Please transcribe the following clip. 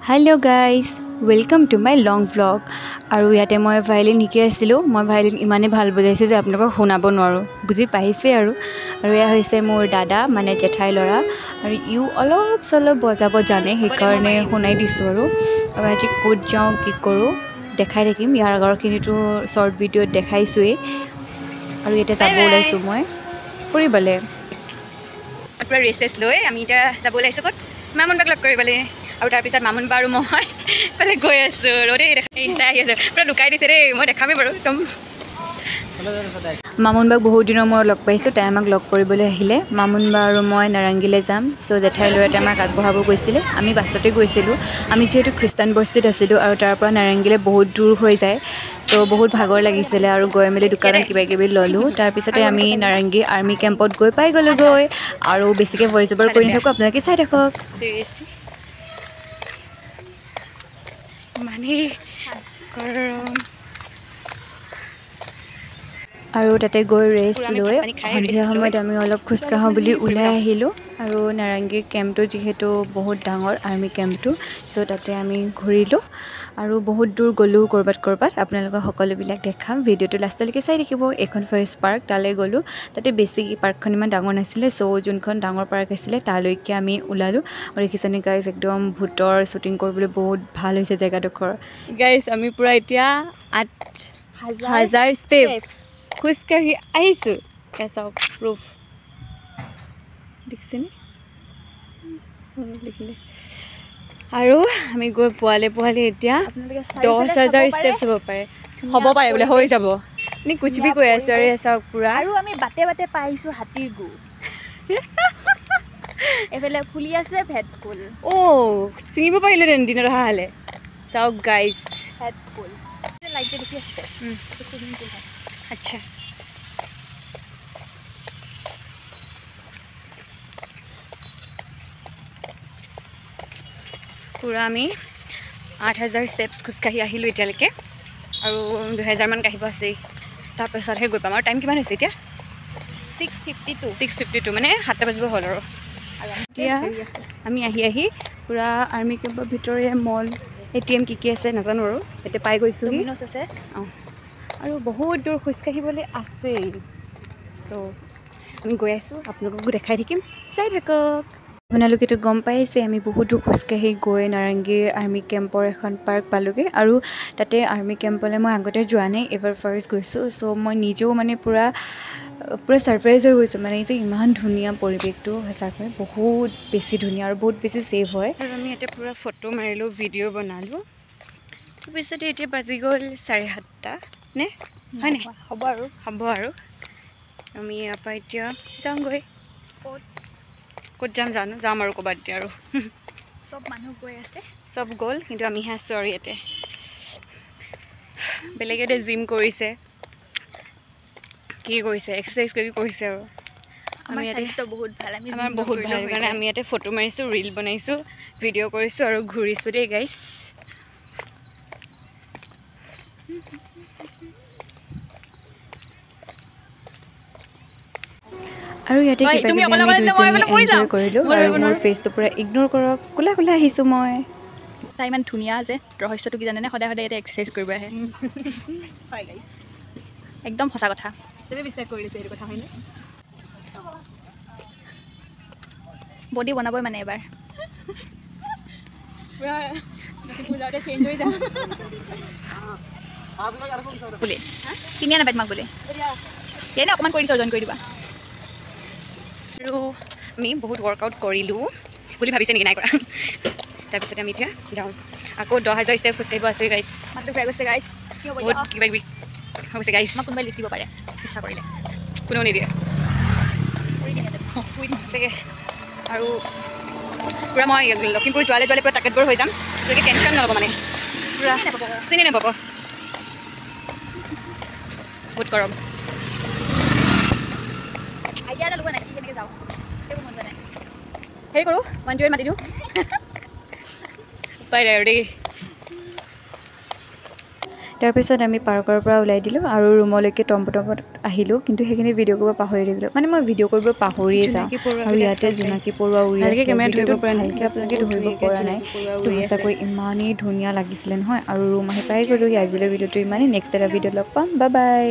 Hello guys, welcome to my long vlog. আৰু ইয়াতে মই ভায়োলিন শিকি আছিলোঁ। মই ভায়োলিন ইমানে ভাল বজাইছোঁ যে আপোনালোকক শুনাব নোৱাৰোঁ। বুজি পাইছে আৰু এয়া হৈছে মোৰ দাদা মানে জেঠাই ল'ৰা আৰু ইও অলপ চলপ বজাব জানে সেইকাৰণে শুনাই দিছোঁ আৰু আজি ক'ত যাওঁ কি কৰোঁ দেখাই থাকিম। ইয়াৰ আগৰখিনিতো শ্বৰ্ট ভিডিঅ'ত দেখাইছোৱেই আৰু এতিয়া যাব ওলাইছোঁ মই ফুৰিবলৈ। পুৰা ৰেচেছ লৈ আমি এতিয়া যাব ওলাইছোঁ ক'ত মামুন বাক লগ কৰিবলৈ আৰু তাৰপিছত মামুন বা আৰু মই এইফালে গৈ আছোঁ ৰ'দেই তাই আহি আছে পুৰা লুকাই দিছে দেই মই দেখামেই বাৰু একদম। মামুন বাক বহুত দিনৰ মূৰত লগ পাইছোঁ। তাই আমাক লগ কৰিবলৈ আহিলে। মামুন বা আৰু মই নাৰেংগীলৈ যাম। চ' জেঠাই ল'ৰাটোৱে আমাক আগবঢ়াব গৈছিলে। আমি বাছতে গৈছিলোঁ। আমি যিহেতু খ্ৰীষ্টান বস্তিত আছিলোঁ আৰু তাৰ পৰা নাৰেংগীলৈ বহুত দূৰ হৈ যায়। চ' বহুত ভাগৰ লাগিছিলে আৰু গৈ মেলি দোকানত কিবাকিবি ল'লোঁ। তাৰপিছতে আমি নাৰেংগী আৰ্মি কেম্পত গৈ পাই গ'লোঁগৈ আৰু বেছিকৈ ভইচ অভাৰ কৰি নাথাকোঁ, আপোনালোকে চাই থাকক। চিৰিয়াছলি মানে গৰম আৰু তাতে গৈ ৰেষ্ট লৈ সন্ধিয়া সময়ত আমি অলপ খোজকাঢ়োঁ বুলি ওলাই আহিলোঁ আৰু নাৰেংগী কেম্পটো যিহেতু বহুত ডাঙৰ আৰ্মি কেম্পটো চ' তাতে আমি ঘূৰিলোঁ আৰু বহুত দূৰ গ'লোঁ ক'ৰবাত আপোনালোকক সকলোবিলাক দেখাম। ভিডিঅ'টো লাষ্টলৈকে চাই থাকিব। এইখন ফৰেষ্ট পাৰ্ক তালৈ গ'লোঁ। তাতে বেছি পাৰ্কখন ইমান ডাঙৰ নাছিলে চ' যোনখন ডাঙৰ পাৰ্ক আছিলে তালৈকে আমি ওলালোঁ আৰু দেখিছেনে গাইজ একদম ভূতৰ শ্বুটিং কৰিবলৈ বহুত ভাল হৈছে জেগাডোখৰ। গাইজ আমি পূৰা এতিয়া 8,000 ষ্টেপ খোজকাঢ়ি আহিছোঁ। চাওক প্ৰুফ দেখিছেনে লিখিলে আৰু আমি গৈ পোৱালে এতিয়া 10,000 ষ্টেপছ হ'ব পাৰে বোলে হৈ যাব এনে কুছ বি কৈ আছোঁ আৰু চাওক পূৰা আৰু আমি বাটে পাইছোঁ হাতীৰ গু এইফালে ফুলি আছে ভেটফুল চিনিব পাৰিলোঁ তেনে দিনত অহা হ'লে। চাওক গাইজ ভেটফুল লাইটে দেখি আছে আচ্ছা পূৰা আমি 8,000 ষ্টেপছ খোজকাঢ়ি আহিলোঁ এতিয়ালৈকে আৰু 2,000মান কাঢ়িব আছেই তাৰপিছতহে গৈ পাম। আৰু টাইম কিমান হৈছে এতিয়া 6:52 মানে 7টা বাজিব হ'ল আৰু এতিয়া আমি আহি পূৰা আৰ্মি কেম্পৰ ভিতৰে মল ATM কি আছে নাজানো আৰু এতিয়া পাই গৈছোঁ আছে আৰু বহুত দূৰ খোজকাঢ়িবলৈ আছেই চ' আমি গৈ আছোঁ আপোনালোককো দেখাই থাকিম চাই থাকক। আপোনালোকেতো গম পাইছে আমি বহুত দূৰ খোজকাঢ়ি গৈ নাৰেংগীৰ আৰ্মি কেম্পৰ এখন পাৰ্ক পালোঁগৈ আৰু তাতে আৰ্মি কেম্পলৈ মই আগতে যোৱা নাই, এইবাৰ ফাৰ্ষ্ট গৈছোঁ। চ' মই নিজেও মানে পূৰা ছাৰপ্ৰাইজ হৈ গৈছোঁ মানে যে ইমান ধুনীয়া পৰিৱেশটো সঁচাকৈ বহুত বেছি ধুনীয়া আৰু বহুত বেছি ছেফ হয়। আৰু আমি ইয়াতে পূৰা ফটো মাৰিলোঁ ভিডিঅ' বনালোঁ তাৰপিছতে এতিয়া বাজি গ'ল 7:30 নে হয় নাই হ'ব আৰু আমি ইয়াৰ পৰা এতিয়া যাওঁগৈ। ক'ত যাম আৰু ক'ৰবাত এতিয়া আৰু চব মানুহ গৈ আছে চব গ'ল কিন্তু আমিহে আছোঁ আৰু ইয়াতে। বেলেগে জিম কৰিছে কি কৰিছে এক্সাৰচাইজ কৰিছে আৰু আমাৰ স্বাস্থ্য বহুত ভাল আমাৰ বহুত ভাল কাৰণে আমি ইয়াতে ফটো মাৰিছোঁ ৰীল বনাইছোঁ ভিডিঅ' কৰিছোঁ আৰু ঘূৰিছোঁ দেই গাইছ। আৰু ইয়াতে কিবাকিবি আমি দুজনী এনজয় কৰিলোঁ আৰু মোৰ ফেচটো পূৰা ইগন'ৰ কৰক কোলা আহিছোঁ মই। তাই ইমান ধুনীয়া যে ৰহস্যটো কি জানেনে সদায় ইয়াতে এক্সাৰচাইজ কৰিব আহে হয় গাইছ একদম সঁচা কথা চবেই বিশ্বাস কৰি দিছে এইটো কথা হয়নে বডি বনাবই মানে এবাৰ পূৰা চেঞ্জ হৈ যাম বোলে কিনিয়া নাপায় তোমাক বোলে এনে অকণমান কৰি দিছোঁ জইন কৰি দিবা। আৰু আমি বহুত ৱৰ্কআউট কৰিলোঁ বুলি ভাবিছে নেকি নাই কৰা। তাৰপিছতে আমি এতিয়া যাওঁ আকৌ 10,000 ষ্টেপ খোজকাঢ়িব আছে গাইছ। মাতটো ঘূৰাই গৈছে গাইছ বহুত কিবাকিবি হৈছে গাইছ। আমাক কোনোবাই লিখিব পাৰে ইচ্ছা কৰিলে কোনেও নিদিয়ে চাগে আৰু পূৰা মই লখিমপুৰ যোৱালে পূৰা টাকেটবোৰ হৈ যাম গতিকে টেনশ্যন নল'ব মানে পূৰা চিনি নাপাব বহুত গৰম। আইডিয়া এটা ল'ব নাই কেনেকৈ যাওঁ সেইবোৰ মন যোৱা নাই হেৰি কৰোঁ 1 মাতি দিওঁ উপায় নাই আৰু দেই। তাৰপিছত আমি পাৰ্কৰ পৰা ওলাই দিলোঁ আৰু ৰুমলৈকে টমটমত আহিলোঁ কিন্তু সেইখিনি ভিডিঅ' কৰিব পাহৰি থাকিলোঁ মানে মই ভিডিঅ' কৰিব পাহৰিয়ে যাওঁ আৰু ইয়াতে জোনাকী পৰুৱা উৰি আছে ভিডিঅ'টো ভালকৈ আপোনালোকে ধৰিব পৰা নাই তো সঁচাকৈ ইমানেই ধুনীয়া লাগিছিলে নহয় আৰু ৰুম আহি পাই গ'লোঁ আজিলৈ ভিডিঅ'টো ইমানেই নেক্সট এটা ভিডিঅ' লগ পাম বাই বাই